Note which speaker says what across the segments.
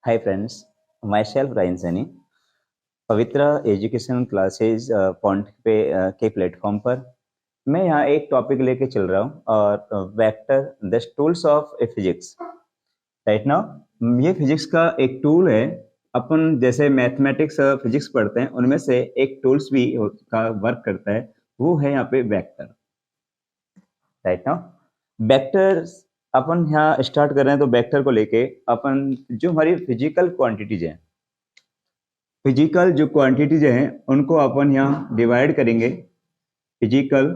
Speaker 1: Hi friends, myself Ryan Sani, पवित्रा education classes point पे के platform पर मैं यहाँ एक टॉपिक लेके चल रहा हूँ और vector the tools of A physics. Right now ये फिजिक्स का एक टूल है। अपन जैसे मैथमेटिक्स फिजिक्स पढ़ते हैं उनमें से एक टूल्स भी का वर्क करता है, वो है यहाँ पे वेक्टर। राइट नाउ वेक्टर अपन यहाँ स्टार्ट कर रहे हैं, तो वेक्टर को लेके अपन जो हमारी फिजिकल क्वांटिटीज हैं, फिजिकल जो क्वांटिटीज हैं उनको अपन यहाँ डिवाइड करेंगे। फिजिकल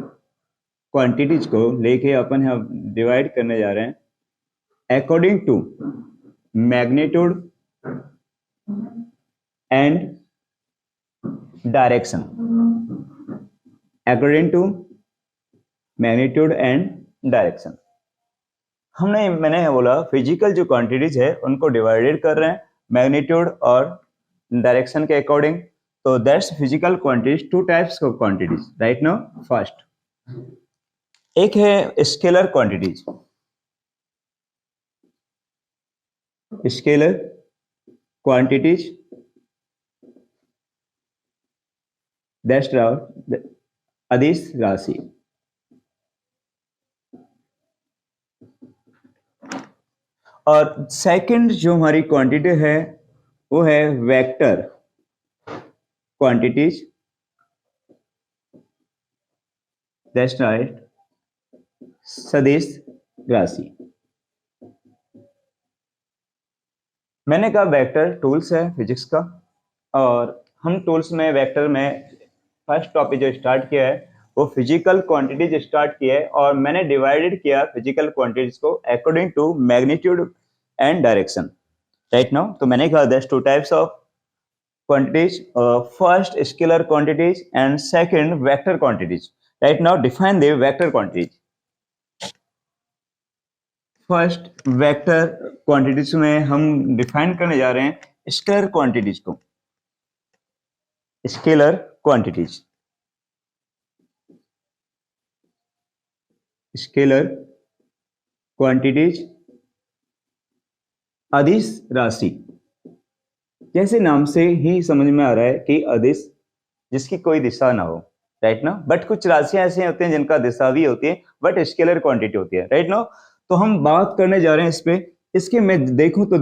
Speaker 1: क्वांटिटीज को लेके अपन यहाँ डिवाइड करने जा रहे हैं according to magnitude and direction. According to magnitude and direction मैंने बोला फिजिकल जो क्वांटिटीज है उनको डिवाइडेड कर रहे हैं मैग्नीट्यूड और डायरेक्शन के अकॉर्डिंग। तो that's physical quantities, to types of quantities. Right now first एक है scalar quantities. Scalar quantities that's अदिश राशि। और सेकंड जो हमारी क्वांटिटी है वो है वेक्टर क्वांटिटीज, दैट्स राइट सदिश राशि। मैंने कहा वेक्टर टूल्स है फिजिक्स का, और हम टूल्स में वेक्टर में फर्स्ट टॉपिक जो स्टार्ट किया है वो फिजिकल क्वांटिटीज स्टार्ट किया है, और मैंने डिवाइडेड किया फिजिकल क्वांटिटीज को according to magnitude and direction. Right now तो मैंने कहा that's two types of quantities, first scalar quantities and second vector quantities. Right now define the vector quantities. First vector quantities में हम define करने जा रहे हैं scalar quantities को। scalar quantities, scalar quantities अदिश राशि। जैसे नाम से ही समझ में आ रहा है कि अदिश जिसकी कोई दिशा ना हो। राइट ना, बट कुछ राशियां ऐसे होती हैं जिनका दिशा भी होती है बट स्केलर क्वांटिटी होती है। राइट ना, तो हम बात करने जा रहे हैं इस पे। इसके मैं देखूं तो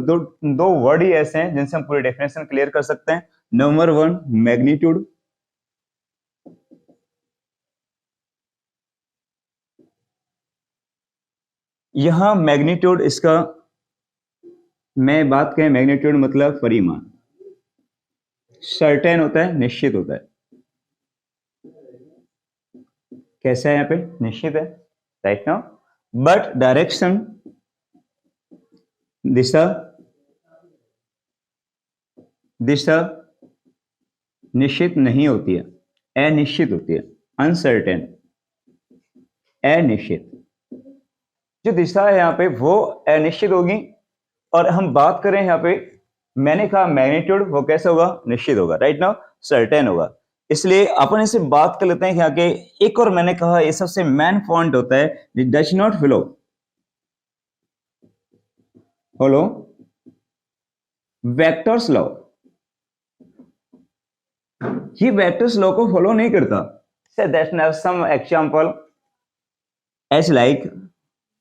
Speaker 1: दो वर्ड ही ऐसे हैं जिनसे हम पूरी डेफिनेशन क्लियर कर सकते हैं। नंबर वन मैग्नीट्यूड, यहां मैग्नीट्यूड इसका मैं बात करें मैग्नीट्यूड मतलब परिमाण, सर्टेन होता है, निश्चित होता है। कैसा है यहाँ पे निश्चित है। राइट नाउ बट डायरेक्शन दिशा, दिशा निश्चित नहीं होती है, अनिश्चित होती है, अनसर्टेन, अनिश्चित। जो दिशा है यहाँ पे वो अनिश्चित होगी, और हम बात करें यहाँ पे मैंने कहा मैग्नीट्यूड वो कैसे होगा, निश्चित होगा। राइट नाउ सर्टेन होगा। इसलिए अपन इसे बात कर लेते हैं यहाँ के एक और मैंने कहा ये सबसे मेन पॉइंट होता है does not follow vectors law. ये वेक्टर्स लॉ को फॉलो नहीं करता। Some example as like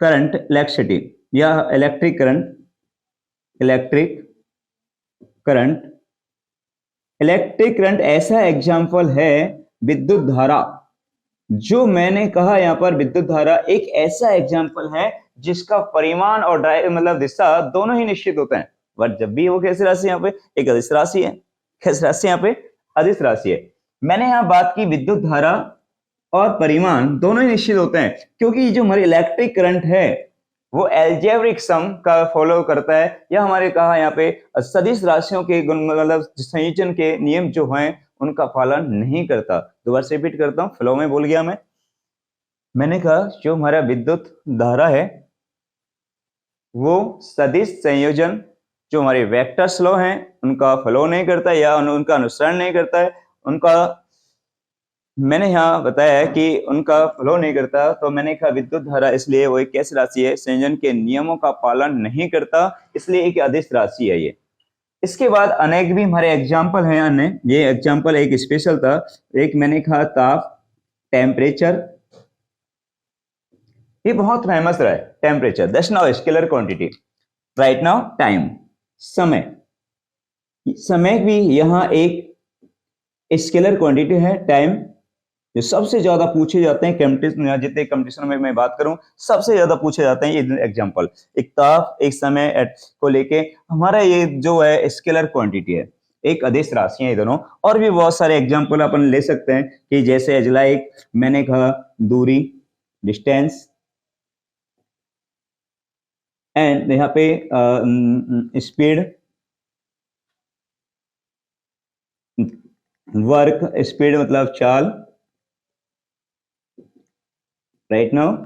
Speaker 1: current electricity या electric current, electric current, electric current ऐसा एग्जाम्पल है। विद्युत धारा, जो मैंने कहा यहाँ पर विद्युत धारा एक ऐसा एग्जाम्पल है जिसका परिमाण और मतलब दिशा दोनों ही निश्चित होते हैं। बट जब भी वो कैसी राशि यहाँ पे एक अदिश राशि है, कैसी राशि यहाँ पे अदिश राशि है। मैंने यहाँ बात की विद्युत धारा और परिमाण दोनों ही निश्चित होते हैं, क्योंकि जो हमारी इलेक्ट्रिक करंट है वो एल्जेब्रिक सम का फॉलो करता है, या हमारे कहा यहाँ पे सदिश राशियों के मतलब संयोजन के नियम जो हैं उनका पालन नहीं करता। दोबारा से रिपीट करता हूँ, फ्लो में बोल गया मैंने कहा जो हमारा विद्युत धारा है वो सदिश संयोजन जो हमारे वेक्टर्स लॉ हैं उनका फॉलो नहीं करता या उनका अनुसरण नहीं करता है। उनका मैंने यहाँ बताया है कि उनका फ्लो नहीं करता, तो मैंने कहा विद्युत धारा इसलिए वो एक कैसी राशि है, संयोजन के नियमों का पालन नहीं करता, इसलिए एक अदिश राशि है ये। इसके बाद अनेक भी हमारे एग्जाम्पल हैं अन्य। ये एग्जाम्पल एक स्पेशल था। एक मैंने कहा ताप, टेम्परेचर, ये बहुत फेमस रहा है। Temperature, that's now scalar quantity. Right now time, समय। समय भी यहाँ एक स्केलर क्वांटिटी है। टाइम जो सबसे ज्यादा पूछे जाते हैं कंपटीशन, जितने कंपटीशन में मैं बात करूं सबसे ज्यादा पूछे जाते हैं ये एग्जांपल। एक ताप, एक समय को लेके हमारा ये जो है स्केलर क्वांटिटी है, एक अदिश राशि है ये दोनों। और भी बहुत सारे एग्जांपल अपन ले सकते हैं कि जैसे लाइक मैंने कहा दूरी, डिस्टेंस, एंड यहाँ पे स्पीड, वर्क, स्पीड मतलब चाल। राइट नाउ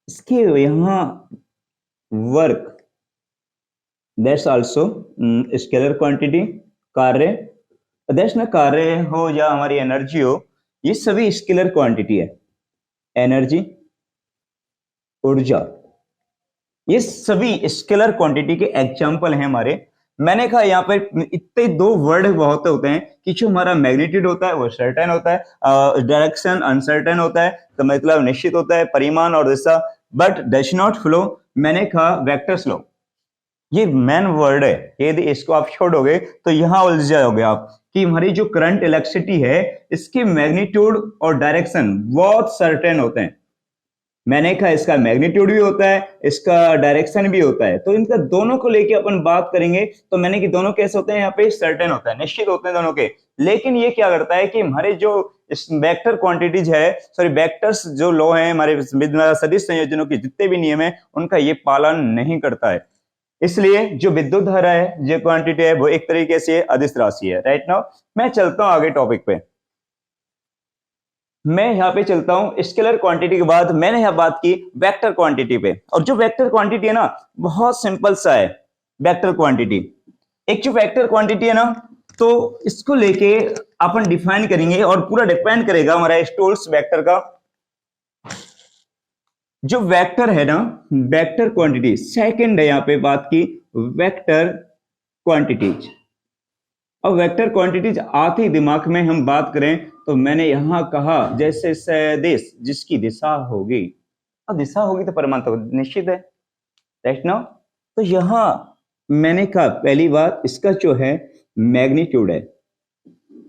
Speaker 1: इसके यहाँ work, that's also scalar quantity. कार्य, दैट्स ना कार्य हो या हमारी एनर्जी हो, ये सभी स्केलर क्वांटिटी है। एनर्जी, ऊर्जा, ये सभी स्केलर क्वांटिटी के एग्जांपल हैं हमारे। मैंने कहा यहाँ पर इतने दो वर्ड बहुत होते हैं कि जो हमारा मैग्नीट्यूड होता है वो सर्टेन होता है, डायरेक्शन अनसर्टेन होता है, तो मतलब निश्चित होता है, परिमाण और दिशा, बट डज नॉट फ्लो। मैंने कहा वेक्टर फ्लो, ये मेन वर्ड है। यदि इसको आप छोड़ोगे तो यहां उलझ जाओगे आप कि हमारी जो करंट इलेक्ट्रिसिटी है इसकी मैग्नीट्यूड और डायरेक्शन बहुत सर्टेन होते हैं। मैंने कहा इसका मैग्नीट्यूड भी होता है, इसका डायरेक्शन भी होता है, तो इनका दोनों को लेके अपन बात करेंगे तो मैंने कि दोनों कैसे होते हैं, यहाँ पे सर्टेन होता है, निश्चित होते हैं दोनों के। लेकिन ये क्या करता है कि हमारे जो वेक्टर क्वांटिटीज है, सॉरी वेक्टर्स जो लॉ है हमारे सदिश संयोजनों के जितने भी नियम है उनका ये पालन नहीं करता है। इसलिए जो विद्युत धारा है, जो क्वांटिटी है, वो एक तरीके से अदिश राशि है। राइट नाउ मैं चलता हूं आगे टॉपिक पे। मैं यहाँ पे चलता हूं स्केलर क्वांटिटी के बाद मैंने यहाँ बात की वेक्टर क्वांटिटी पे। और जो वेक्टर क्वांटिटी है ना बहुत सिंपल सा है। वेक्टर क्वांटिटी, एक जो वेक्टर क्वांटिटी है ना, तो इसको लेके अपन डिफाइन करेंगे और पूरा डिपेंड करेगा हमारा स्टोल्स वेक्टर का। जो वेक्टर है ना, वेक्टर क्वांटिटी सेकंड है यहाँ पे बात की वेक्टर क्वांटिटीज। अब वेक्टर क्वांटिटीज आते ही दिमाग में हम बात करें तो मैंने यहां कहा जैसे सदिश जिसकी दिशा होगी, अब दिशा होगी तो परिमाण तो निश्चित है। राइट नाउ तो यहां मैंने कहा पहली बात इसका जो है मैग्नीट्यूड है,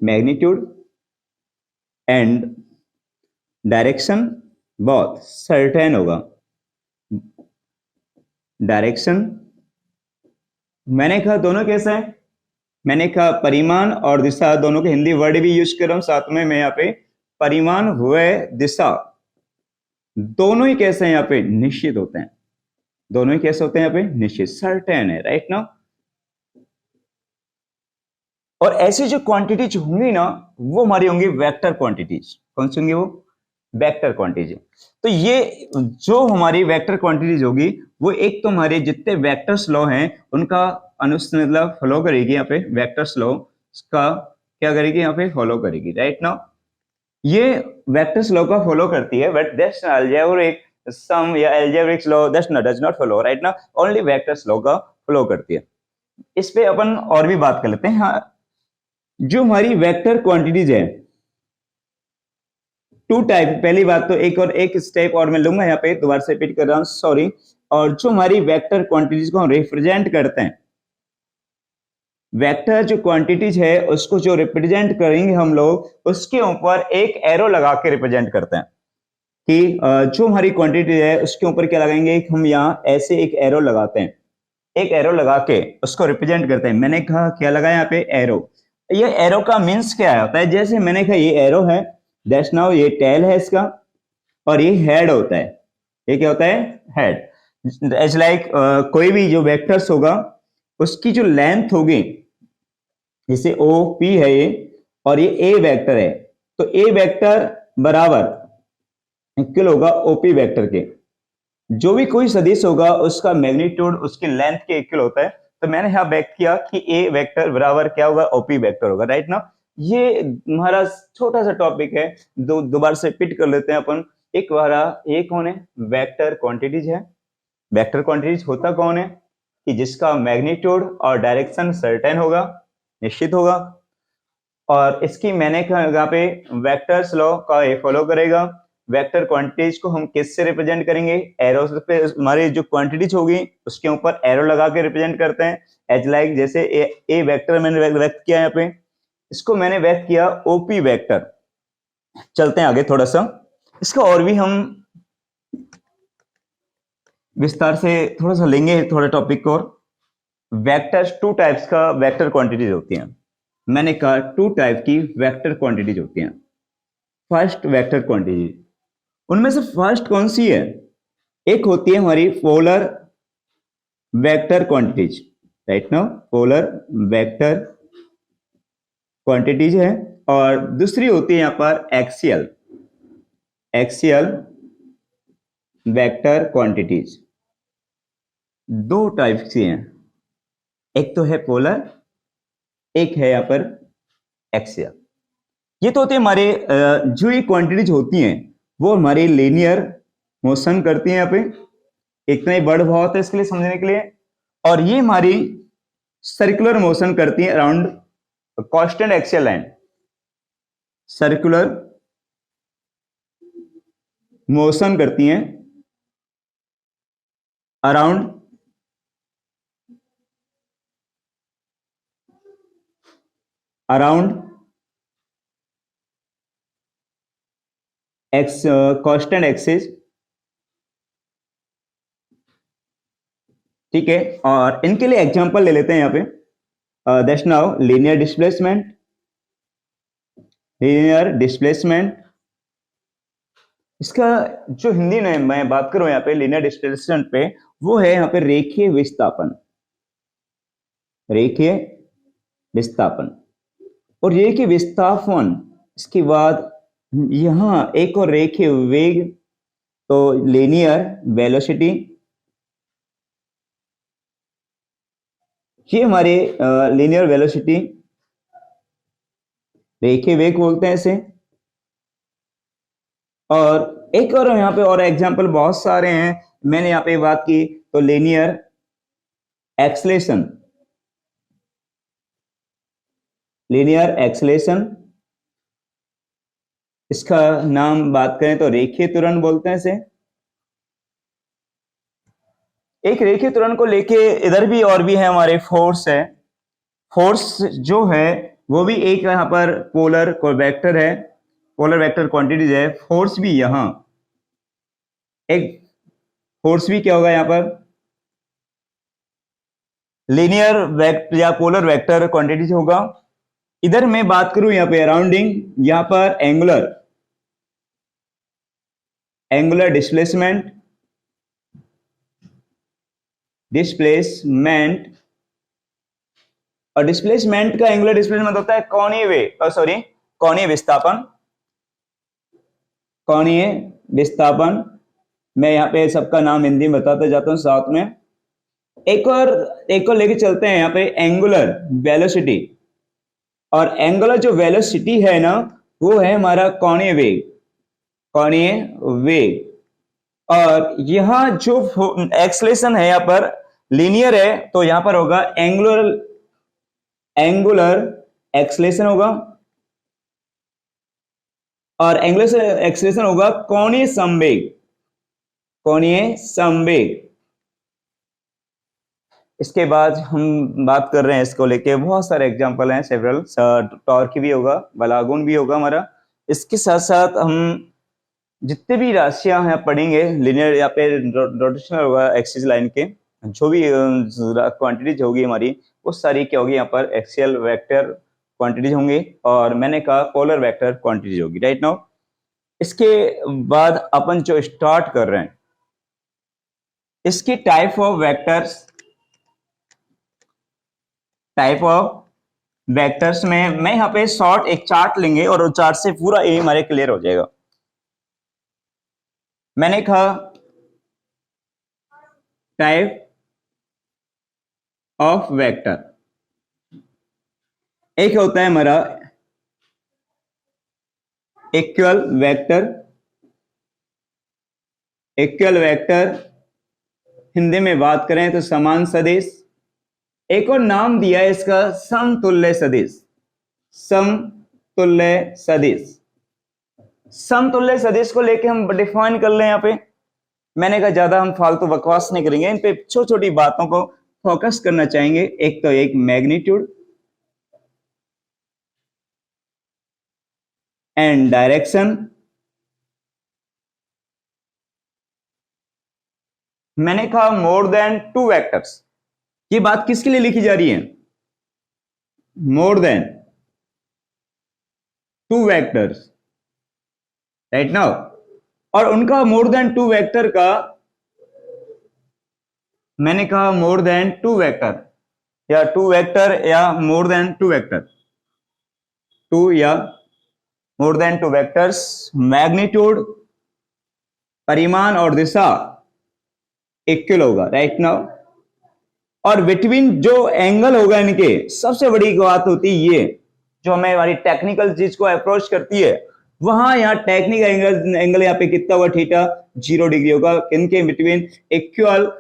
Speaker 1: मैग्नीट्यूड एंड डायरेक्शन बहुत सर्टेन होगा। डायरेक्शन मैंने कहा दोनों कैसे हैं, मैंने कहा परिमाण और दिशा दोनों के हिंदी वर्ड भी यूज कर रहा हूं साथ में। मैं यहाँ पे परिमाण व दिशा दोनों ही कैसे हैं यहाँ पे निश्चित होते हैं, दोनों ही कैसे होते हैं यहाँ पे निश्चित, सर्टेन है। राइट नाउ और ऐसी जो क्वांटिटीज होंगी ना वो हमारी होंगी वेक्टर क्वांटिटीज। कौन सी होंगी वो, वेक्टर क्वांटिटीज। तो ये जो हमारी वेक्टर क्वांटिटीज होगी वो एक तो हमारे जितने वेक्टर्स लॉ हैं उनका मतलब फॉलो करेगी, यहाँ पे वेक्टर्स लॉ का क्या करेगी, यहाँ पे फॉलो करेगी। राइट नाउ ये वेक्टर्स लॉ का फॉलो करती है, बट दैट्स अलजेब्रिक सम या algebraic law that's does not follow. Right now only vectors law का फॉलो करती है। इस पे अपन और भी बात कर लेते हैं। हाँ, जो हमारी वेक्टर क्वांटिटीज है टू टाइप, पहली बात तो एक स्टेप और मैं लूंगा यहाँ पे, दोबारा से रिपीट कर रहा हूं सॉरी। और जो हमारी वेक्टर क्वांटिटीज को हम रिप्रेजेंट करते हैं, वेक्टर जो क्वांटिटीज है उसको जो रिप्रेजेंट करेंगे हम लोग उसके ऊपर एक एरो लगा के रिप्रेजेंट करते हैं कि जो हमारी क्वांटिटी है उसके ऊपर क्या लगाएंगे, हम यहाँ ऐसे एक एरो लगाते हैं, एक एरो लगा के उसको रिप्रेजेंट करते हैं। मैंने कहा क्या लगा यहाँ पे एरो। ये एरो का मीन्स क्या होता है, जैसे मैंने कहा ये एरो है, दैट्स नाउ ये टेल है इसका, और ये हेड होता है। ये क्या होता है, हेड। एज लाइक कोई भी जो वेक्टर्स होगा उसकी जो लेंथ होगी, जैसे ओ पी है ये और ये ए वेक्टर है, तो ए वेक्टर बराबर इक्वल होगा ओपी वेक्टर के। जो भी कोई सदिश होगा उसका मैग्नीट्यूड उसकी लेंथ के इक्वल होता है। तो मैंने यहाँ व्यक्त किया कि ए वेक्टर बराबर क्या होगा, ओपी वेक्टर होगा। राइट ना, ये हमारा छोटा सा टॉपिक है, दोबारा से रिपीट कर लेते हैं अपन एक बार। ये कौन है, वेक्टर क्वांटिटीज है। वेक्टर क्वांटिटीज होता कौन है कि जिसका मैग्नीट्यूड और डायरेक्शन सर्टेन होगा, निश्चित होगा, और इसकी मैंने यहाँ पे वेक्टर्स लॉ का ये फॉलो करेगा। वेक्टर क्वांटिटीज को हम किससे रिप्रेजेंट करेंगे? एरो पे हमारी जो क्वांटिटीज होगी उसके ऊपर एरो लगा के रिप्रेजेंट करते हैं। एज लाइक जैसे ए वेक्टर मैंने व्यक्त किया यहाँ पे, इसको मैंने व्यक्त किया ओपी वेक्टर। चलते हैं आगे थोड़ा सा, इसका और भी हम विस्तार से थोड़ा सा लेंगे थोड़ा टॉपिक को। और वेक्टर्स, टू टाइप्स का वेक्टर क्वांटिटीज होती हैं। मैंने कहा टू टाइप की वेक्टर क्वांटिटीज होती हैं। फर्स्ट वेक्टर क्वांटिटी, उनमें से फर्स्ट कौन सी है? एक होती है हमारी polar vector quantities, right now polar vector quantities है, और दूसरी होती है यहां पर एक्सियल वेक्टर क्वांटिटीज। दो टाइप की हैं, एक तो है पोलर, एक है यहां पर एक्सियल। ये तो होते हैं हमारे जो ये क्वांटिटीज होती हैं वो हमारे लीनियर मोशन करती हैं। यहाँ पे इतना ही बड़ बहुत है इसके लिए समझने के लिए, और ये हमारी सर्कुलर मोशन करती हैं around constant axial line. Circular motion करती हैं अराउंड एक्स कांस्टेंट एक्सिस, ठीक है। और इनके लिए एग्जांपल ले लेते हैं यहाँ पे। That's now linear displacement. इसका जो हिंदी में मैं बात करूं यहाँ पे लीनियर डिस्प्लेसमेंट पे, वो है यहाँ पे रेखीय विस्थापन। और रेखीय विस्थापन, इसके बाद यहां एक और रेखीय वेग, तो लीनियर वेलोसिटी। ये हमारे लीनियर वेलोसिटी, रेखीय वेग बोलते हैं इसे। और एक और यहाँ पे और एग्जांपल बहुत सारे हैं, मैंने यहाँ पे बात की तो लीनियर एक्सलेशन, इसका नाम बात करें तो रेखीय त्वरण बोलते हैं इसे। एक रेखीय त्वरण को लेके इधर भी और भी है हमारे फोर्स जो है वो भी एक यहाँ पर पोलर वेक्टर क्वांटिटीज है। फोर्स भी यहां एक फोर्स भी क्या होगा यहाँ पर लीनियर वेक्टर या पोलर वेक्टर क्वांटिटीज होगा। इधर मैं बात करूं यहाँ पे अराउंडिंग, यहाँ पर एंगुलर डिस्प्लेसमेंट और डिस्प्लेसमेंट का एंगुलर डिस्प्लेसमेंट होता है कोणीय विस्थापन। मैं यहाँ पे सबका नाम हिंदी में बताते जाता हूँ साथ में। एक और लेके चलते हैं यहाँ पे एंगुलर वेलोसिटी। और एंगुलर जो वेलोसिटी है ना, वो है हमारा कोणीय वेग। और यहां जो एक्सलेशन है यहाँ पर लीनियर है, तो यहां पर होगा एंगुलर एक्सलेशन होगा, और एंगुलर एक्सलेशन होगा कोणीय संवेग। इसके बाद हम बात कर रहे हैं इसको लेके, बहुत सारे एग्जांपल हैं, सेवरल टॉर्क भी होगा, बलागुन भी होगा हमारा। इसके साथ साथ हम जितने भी राशियां हैं पढ़ेंगे लीनियर या पे रोटेशनल होगा एक्सिस लाइन के, जो भी क्वांटिटीज होगी हमारी वो सारी क्या होगी यहाँ पर एक्सियल वेक्टर क्वांटिटीज होंगी, और मैंने कहा पोलर वेक्टर क्वांटिटीज होगी, राइट नाउ। इसके बाद अपन जो स्टार्ट कर रहे हैं, इसकी टाइप ऑफ वेक्टर्स में मैं यहाँ पे शॉर्ट एक चार्ट लेंगे और वो चार्ट से पूरा ये हमारे क्लियर हो जाएगा। मैंने कहा टाइप ऑफ वेक्टर, एक होता है हमारा इक्वल वेक्टर हिंदी में बात करें तो समान सदिश। एक और नाम दिया है इसका, समतुल्य सदिश। समतुल्य सदिश। समतुल्य सदिश को लेके हम डिफाइन कर लें यहाँ पे। मैंने कहा ज्यादा हम फालतू बकवास नहीं करेंगे, इन पे छोटी छोटी बातों को फोकस करना चाहेंगे। एक तो एक मैग्नीट्यूड एंड डायरेक्शन। मैंने कहा मोर देन टू वेक्टर्स। ये बात किसके लिए लिखी जा रही है? More than two vectors, right now. और उनका मोर देन टू वेक्टर का, मैंने कहा मोर देन टू वेक्टर या टू वेक्टर या more than two vector, two या more than two vectors, magnitude परिमाण और दिशा इक्वल होगा, राइट नाउ। और बिटवीन जो एंगल होगा इनके, सबसे बड़ी बात होती है ये, जो हमें हमारी टेक्निकल चीज को अप्रोच करती है, वहां यहाँ टेक्निकल एंगल यहाँ पे कितना हुआ? थीटा 0 डिग्री होगा। इनके बिटवीन इक्वल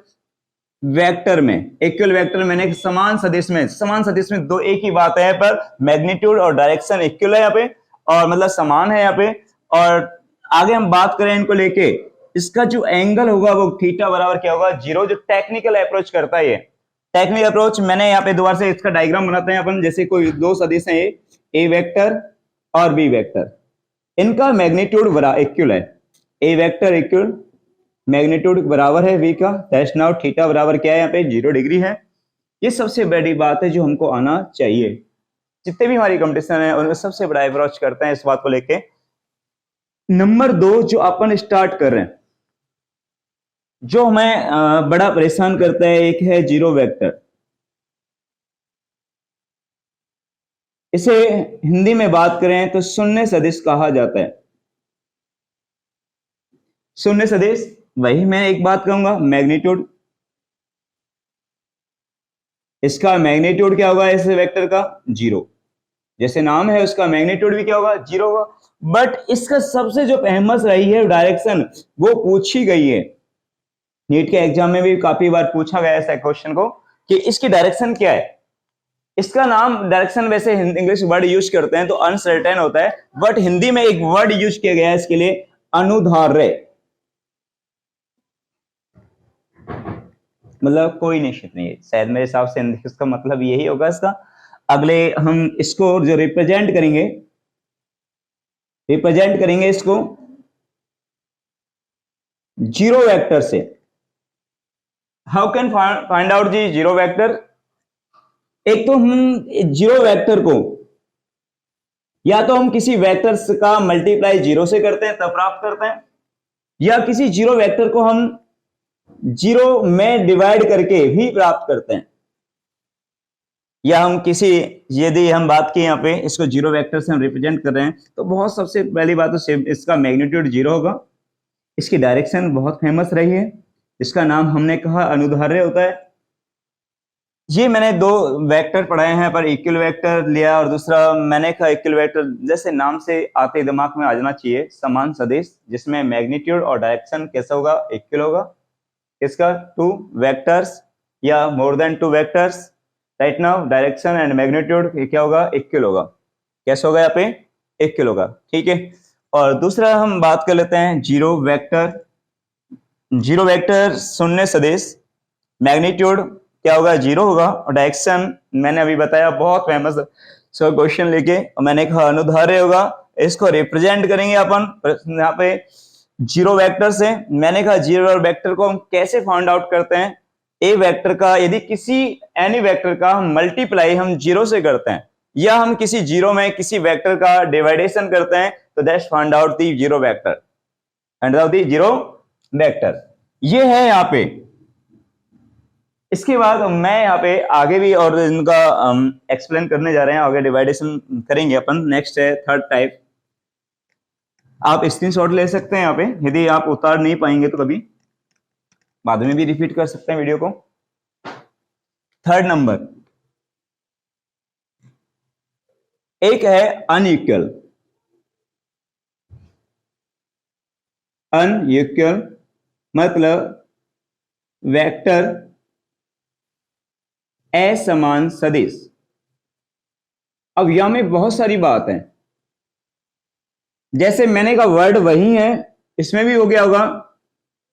Speaker 1: वेक्टर में, इक्वल वेक्टर मैंने समान सदिश में, समान सदिश में दो एक ही बात है, पर मैग्नीट्यूड और डायरेक्शन इक्वल है यहाँ पे, और मतलब समान है यहाँ पे। और आगे हम बात करें इनको लेके, इसका जो एंगल होगा वो थीटा बराबर क्या होगा? 0। जो टेक्निकल अप्रोच करता है, ये टेक्निकल अप्रोच, मैंने यहाँ पे दोबारा से इसका डायग्राम बनाते हैं अपन। जैसे कोई दो सदिश है, ए वेक्टर और बी वेक्टर, इनका मैग्नीट्यूड इक्वल है। ए वेक्टर इक्वल मैग्नीट्यूड बराबर है वी का, दैट्स नाउ थीटा बराबर क्या है? यहाँ पे 0 डिग्री है। ये सबसे बड़ी बात है जो हमको आना चाहिए। जितने भी हमारी कंपटीशन है उनमें सबसे बड़ा अप्रोच करते हैं इस बात को लेके। नंबर 2 जो अपन स्टार्ट कर रहे हैं, जो हमें बड़ा परेशान करता है, एक है जीरो वेक्टर। इसे हिंदी में बात करें तो शून्य सदिश कहा जाता है। शून्य सदिश, वही मैं एक बात कहूंगा, मैग्नीट्यूड। इसका मैग्नीट्यूड क्या होगा इस वेक्टर का? 0। जैसे नाम है उसका मैग्नीट्यूड भी क्या होगा? 0 होगा। बट इसका सबसे जो फेमस रही है डायरेक्शन, वो पूछी गई है नीट के एग्जाम में भी काफी बार पूछा गया ऐसा क्वेश्चन को कि इसकी डायरेक्शन क्या है। इसका नाम डायरेक्शन, वैसे इंग्लिश वर्ड यूज करते हैं तो अनसर्टेन होता है, बट हिंदी में एक वर्ड यूज किया गया है इसके लिए, अनुधार्य। मतलब कोई निश्चित नहीं है, शायद मेरे हिसाब से इसका मतलब यही होगा इसका। अगले हम इसको जो रिप्रेजेंट करेंगे इसको जीरो वेक्टर से। How can find out G zero vector? एक तो हम जीरो वेक्टर को या तो हम किसी वेक्टर का मल्टीप्लाई 0 से करते हैं तब प्राप्त करते हैं, या किसी जीरो वेक्टर को हम 0 में डिवाइड करके भी प्राप्त करते हैं, या हम किसी, यदि हम बात की यहाँ पे इसको जीरो वेक्टर से हम रिप्रेजेंट कर रहे हैं तो बहुत सबसे पहली बात तो इसका मैग्नीट्यूड 0 होगा। इसकी डायरेक्शन बहुत फेमस रही है, इसका नाम हमने कहा अनुधार्य होता है। ये मैंने दो वेक्टर पढ़ाए हैं, पर इक्वल वेक्टर लिया और दूसरा मैंने कहा इक्वल वेक्टर, जैसे नाम से आते दिमाग में आ जाना चाहिए, समान सदिश, जिसमें मैग्नीट्यूड और डायरेक्शन कैसा होगा? इक्वल होगा। इसका टू वेक्टर्स या more than two vectors, right now direction and magnitude क्या होगा? इक्वल होगा। कैसे होगा? यहाँ पे इक्वल होगा, ठीक है। और दूसरा हम बात कर लेते हैं जीरो वेक्टर। जीरो वेक्टर शून्य सदिश, मैग्नीट्यूड क्या होगा? 0 होगा, और डायरेक्शन मैंने अभी बताया बहुत फेमस क्वेश्चन लेके, मैंने कहा अनुधार्य होगा। इसको रिप्रेजेंट करेंगे अपन यहाँ पे जीरो वेक्टर से। मैंने कहा जीरो वेक्टर को हम कैसे फाइंड आउट करते हैं? ए वेक्टर का यदि किसी एनी वेक्टर का हम मल्टीप्लाई हम 0 से करते हैं, या हम किसी 0 में किसी वेक्टर का डिवाइडेशन करते हैं, तो that's find out the zero vector, find out the zero vector. ये है यहाँ पे। इसके बाद मैं यहाँ पे आगे भी और इनका एक्सप्लेन करने जा रहे हैं, आगे डिवाइडेशन करेंगे अपन। नेक्स्ट है थर्ड टाइप। आप स्क्रीनशॉट ले सकते हैं यहाँ पे, यदि आप उतार नहीं पाएंगे तो कभी बाद में भी रिपीट कर सकते हैं वीडियो को। थर्ड नंबर, एक है अनइक्वल। अनइक्वल मतलब वेक्टर असमान सदिश। अब यहां में बहुत सारी बात है, जैसे मैंने कहा वर्ड वही है, इसमें भी हो गया होगा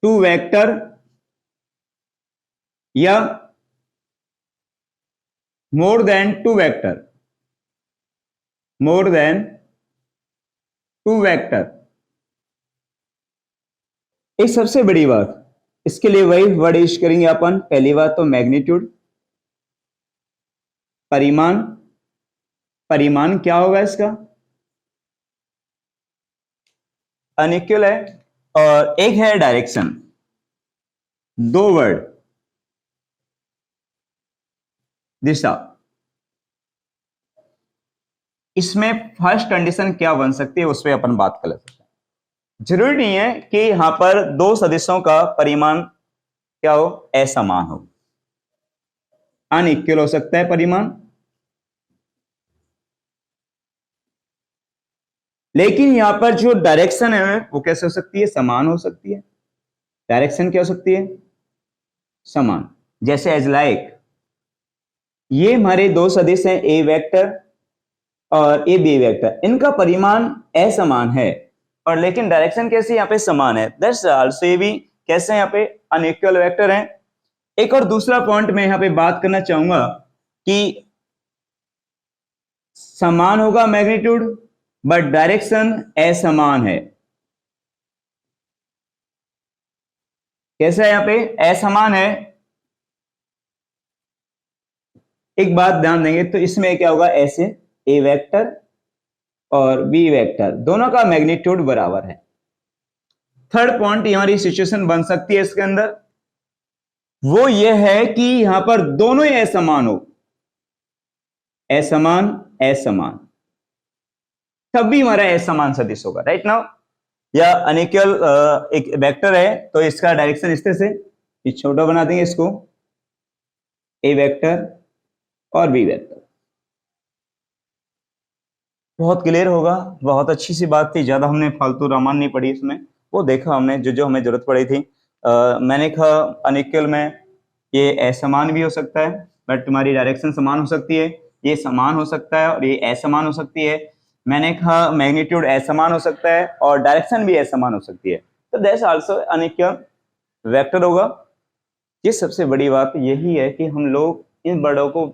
Speaker 1: टू वेक्टर या more than two vector, more than two vector. एक सबसे बड़ी बात, इसके लिए वही वर्ड यूज करेंगे अपन। पहली बात तो मैग्नीट्यूड, परिमाण। परिमाण क्या होगा इसका? अनइक्वल है। और एक है डायरेक्शन, दो वर्ड, दिशा। इसमें फर्स्ट कंडीशन क्या बन सकती है उस पर अपन बात कर सकते हैं। जरूरी नहीं है कि यहां पर दो सदिशों का परिमाण क्या हो, असमान हो, अनइक्वल हो सकता है परिमाण। लेकिन यहां पर जो डायरेक्शन है वो कैसे हो सकती है, समान हो सकती है। डायरेक्शन क्या हो सकती है, समान। जैसे एज लाइक, ये हमारे दो सदिश हैं, ए वेक्टर और ए बी वेक्टर, इनका परिमाण असमान है और लेकिन डायरेक्शन कैसे यहाँ पे समान है। दैट्स आल्सो ये भी कैसे यहाँ पे अनइक्वल वेक्टर हैं। एक और दूसरा पॉइंट मैं यहाँ पे बात करना चाहूंगा कि समान होगा मैग्नीट्यूड बट डायरेक्शन असमान है। कैसा है यहाँ पे, असमान है। एक बात ध्यान देंगे तो इसमें क्या होगा, ऐसे ए वेक्टर और बी वेक्टर दोनों का मैग्नीट्यूड बराबर है। थर्ड पॉइंट हमारी सिचुएशन बन सकती है इसके अंदर, वो ये है कि यहां पर दोनों ही असमान हो, असमान असमान, तब भी हमारा असमान सदिश होगा। राइट नाउ, या अनिक्वल एक वेक्टर है तो इसका डायरेक्शन इस तरह से, ये छोटा बना देंगे इसको, ए वेक्टर और बी वेक्टर। बहुत क्लियर होगा, बहुत अच्छी सी बात थी, ज्यादा हमने फालतू रामायण नहीं पढ़ी इसमें, वो देखा हमने जो जो हमें जरूरत पड़ी थी। मैंने कहा अनिक्वल में ये असमान भी हो सकता है बट तुम्हारी डायरेक्शन समान हो सकती है, ये समान हो सकता है और ये असमान हो सकती है। मैंने कहा मैग्नीट्यूड असमान हो सकता है और डायरेक्शन भी असमान हो सकती है, तो दैट्स आल्सो अनिक्वल वेक्टर होगा। ये सबसे बड़ी बात यही है कि हम लोग इन वर्डों को,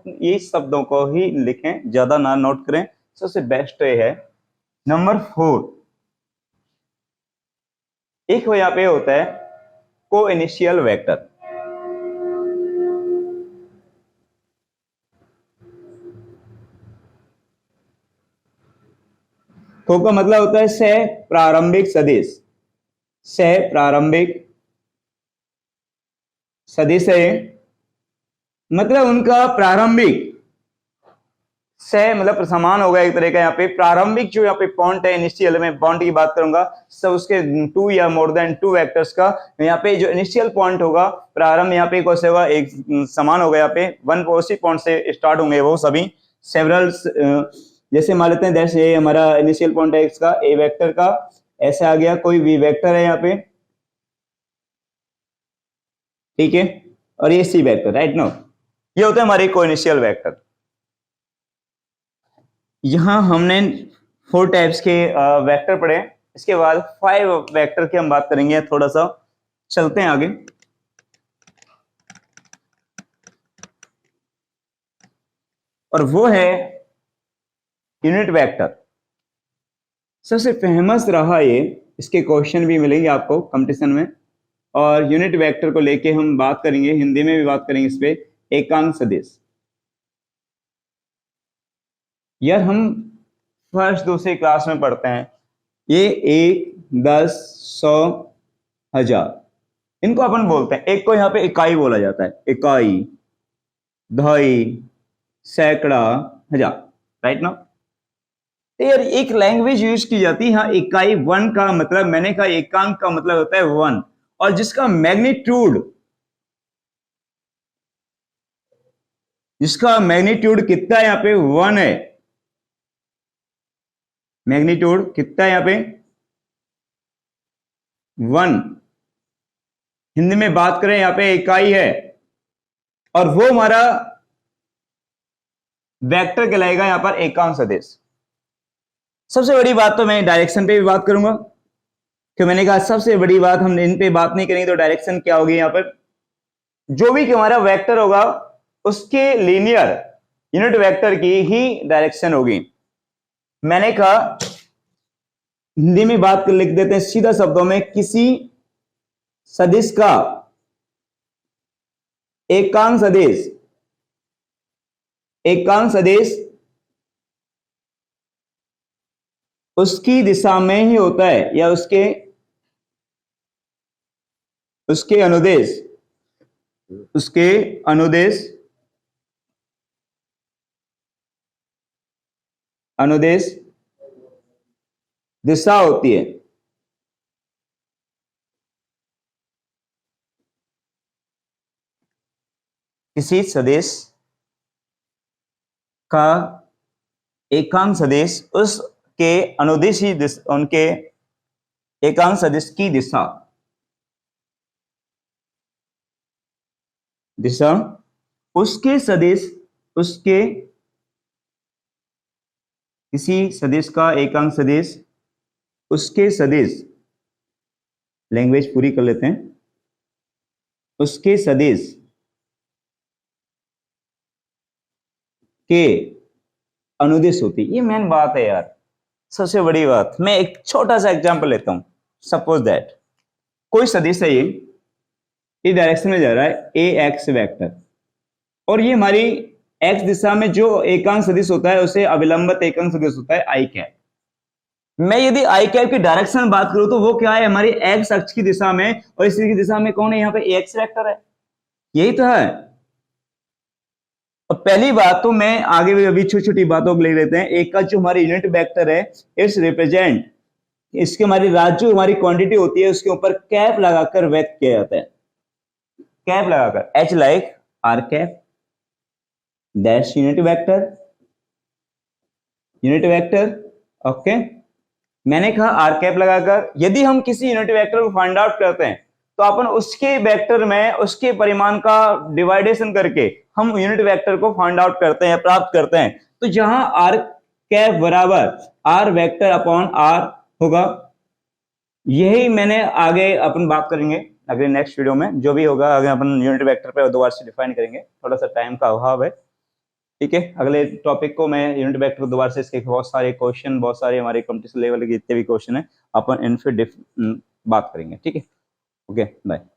Speaker 1: ये शब्दों को ही लिखें, ज्यादा ना नोट करें, सबसे बेस्ट ये है। नंबर 4, एक यहाँ पे होता है को इनिशियल वेक्टर। को का मतलब होता है सह प्रारंभिक सदिश, सह प्रारंभिक सदिश है, मतलब उनका प्रारंभिक, सह मतलब समान होगा एक तरह का। यहाँ पे प्रारंभिक जो यहाँ पे पॉइंट है, इनिशियल में पॉइंट की बात करूंगा, सब उसके टू या मोर देन टू वेक्टर्स का यहाँ पे जो इनिशियल पॉइंट होगा, प्रारंभ यहाँ पे कैसे होगा, एक समान होगा। यहाँ पे वन पॉजिटिव पॉइंट से स्टार्ट होंगे वो सभी सेवरल, जैसे मान लेते हैं जैसे हमारा इनिशियल पॉइंट है इसका ए वेक्टर का, ऐसे आ गया कोई बी वेक्टर है यहाँ पे, ठीक है, और ये सी वेक्टर। राइट नो, ये होता है हमारे को इनिशियल वेक्टर। यहां हमने 4 टाइप्स के वेक्टर पढ़े, इसके बाद 5 वेक्टर की हम बात करेंगे। थोड़ा सा चलते हैं आगे। और वो है यूनिट वेक्टर, सबसे फेमस रहा ये, इसके क्वेश्चन भी मिलेंगे आपको कंपटीशन में। और यूनिट वेक्टर को लेके हम बात करेंगे, हिंदी में भी बात करेंगे इस पे, एकांक सदिश। यार हम फर्स्ट दूसरी क्लास में पढ़ते हैं ये 1, 10, 100, 1000, इनको अपन बोलते हैं। एक को यहाँ पे इकाई बोला जाता है, इकाई, दहाई, सैकड़ा, हजार। राइट ना, तो यार एक लैंग्वेज यूज की जाती है। हाँ, इकाई, वन का मतलब, मैंने कहा एकांक का मतलब होता है वन, और जिसका मैग्नीट्यूड, जिसका मैग्नीट्यूड कितना है यहाँ पे, वन है। मैग्नीट्यूड कितना है यहाँ पे, वन। हिंदी में बात करें यहाँ पे इकाई है और वो हमारा वेक्टर कहलाएगा यहां पर एकांक सदिश। सबसे बड़ी बात तो मैं डायरेक्शन पे भी बात करूंगा, कि मैंने कहा सबसे बड़ी बात हम इन पे बात नहीं करेंगे तो डायरेक्शन क्या होगी। यहां पर जो भी हमारा वेक्टर होगा उसके लीनियर यूनिट वेक्टर की ही डायरेक्शन होगी। मैंने कहा हिंदी में बात कर लिख देते हैं सीधा शब्दों में, किसी सदिश का एकांक सदिश, एकांक सदिश उसकी दिशा में ही होता है या उसके अनुदेश, उसके अनुदेश दिशा होती है। किसी सदिश का एकांक सदिश उसके अनुदिश ही उनके एकांक सदिश की दिशा उसके सदिश, उसके किसी सदिश का एकांक सदिश उसके सदिश, लैंग्वेज पूरी कर लेते हैं, उसके सदिश के अनुदिश होती है। ये मेन बात है यार, सबसे बड़ी बात। मैं एक छोटा सा एग्जांपल लेता हूं। सपोज दैट कोई सदिश है, ये इस डायरेक्शन में जा रहा है, ए एक्स वेक्टर, और ये हमारी एक्स दिशा में जो एकांक सदिश होता है उसे अविलंबित एकांक सदिश होता है आई कैप। मैं यदि आई कैप की डायरेक्शन बात करूं तो वो क्या है, हमारी एक्स अक्ष की दिशा में, और इसी की दिशा में कौन है, यहाँ पे एक्स वेक्टर है, यही तो है। पहली बात तो मैं आगे भी अभी छोटी छोटी बातों को ले लेते हैं। एक का जो हमारी यूनिट वेक्टर है, इट्स रिप्रेजेंट, इसके हमारी जो हमारी क्वांटिटी होती है उसके ऊपर कैप लगाकर व्यक्त किया जाता है, कैप लगाकर, H like R cap that's unit vector. Okay, मैंने कहा आर कैप लगाकर। यदि हम किसी यूनिट वेक्टर को फाइंड आउट करते हैं तो अपन उसके वेक्टर में उसके परिमाण का डिवाइडेशन करके हम यूनिट वेक्टर को फाइंड आउट करते हैं, प्राप्त करते हैं। तो जहां आर कैप बराबर आर वेक्टर अपॉन आर होगा, यही मैंने आगे अपन बात करेंगे अगले नेक्स्ट वीडियो में, जो भी होगा आगे अपन यूनिट वेक्टर पे दोबारा से डिफाइन करेंगे, थोड़ा सा टाइम का अभाव है। ठीक है, अगले टॉपिक को मैं यूनिट वेक्टर दोबारा से, इसके बहुत सारे क्वेश्चन, बहुत सारे हमारे कंपटीशन लेवल के जितने भी क्वेश्चन है अपन इन पे बात करेंगे। ठीक है, ओके बाय।